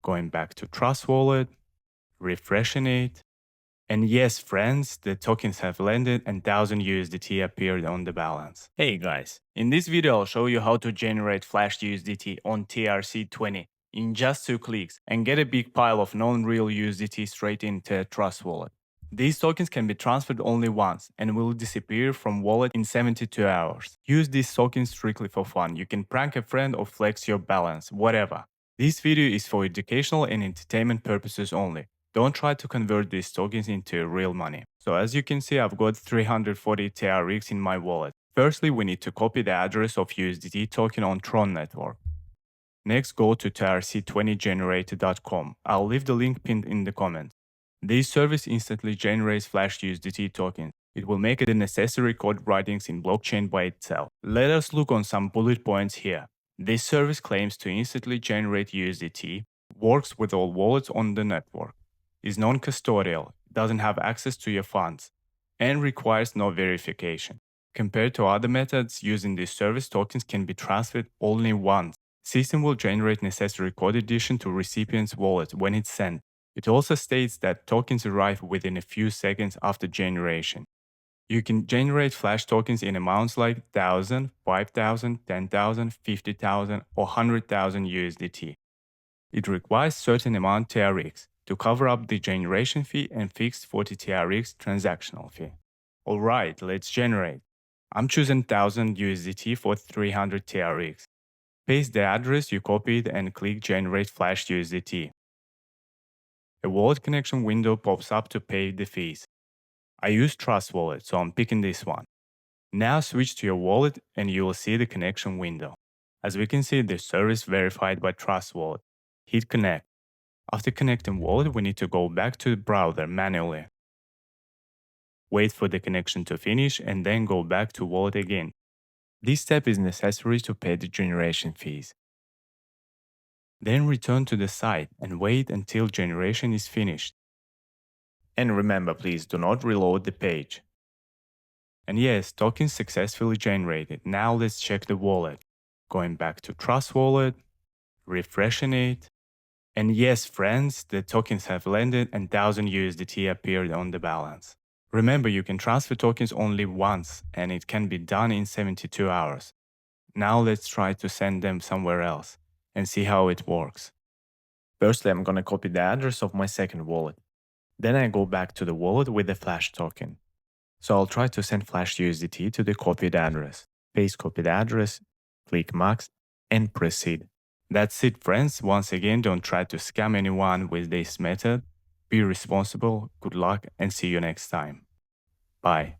going back to Trust Wallet, refreshing it. And yes, friends, the tokens have landed and 1000 USDT appeared on the balance. Hey guys, in this video I'll show you how to generate Flash USDT on TRC20 in just 2 clicks and get a big pile of non-real USDT straight into a Trust Wallet. These tokens can be transferred only once and will disappear from wallet in 72 hours. Use these tokens strictly for fun. You can prank a friend or flex your balance, whatever. This video is for educational and entertainment purposes only. Don't try to convert these tokens into real money. So as you can see, I've got 340 TRX in my wallet. Firstly, we need to copy the address of USDT token on TRON network. Next, go to TRC20generator.com. I'll leave the link pinned in the comments. This service instantly generates Flash USDT tokens. It will make the necessary code writings in blockchain by itself. Let us look on some bullet points here. This service claims to instantly generate USDT, works with all wallets on the network, is non-custodial, doesn't have access to your funds, and requires no verification. Compared to other methods, using this service, tokens can be transferred only once. System will generate necessary code addition to recipient's wallet when it's sent. It also states that tokens arrive within a few seconds after generation. You can generate Flash tokens in amounts like 1000, 5000, 10,000, 50,000, or 100,000 USDT. It requires certain amount TRX to cover up the generation fee and fixed 40 TRX transactional fee. Alright, let's generate. I'm choosing 1000 USDT for 300 TRX. Paste the address you copied and click Generate Flash USDT. A wallet connection window pops up to pay the fees. I use Trust Wallet, so I'm picking this one. Now switch to your wallet and you will see the connection window. As we can see, the service verified by Trust Wallet. Hit Connect. After connecting wallet, we need to go back to the browser manually. Wait for the connection to finish and then go back to wallet again. This step is necessary to pay the generation fees. Then return to the site and wait until generation is finished. And remember, please do not reload the page. And yes, tokens successfully generated. Now let's check the wallet. Going back to Trust Wallet, refreshing it. And yes, friends, the tokens have landed and 1000 USDT appeared on the balance. Remember, you can transfer tokens only once and it can be done in 72 hours. Now let's try to send them somewhere else and see how it works. Firstly, I'm gonna copy the address of my second wallet. Then I go back to the wallet with the Flash token. So I'll try to send Flash USDT to the copied address. Paste copied address, click Max, and proceed. That's it, friends. Once again, don't try to scam anyone with this method. Be responsible, good luck, and see you next time. Bye.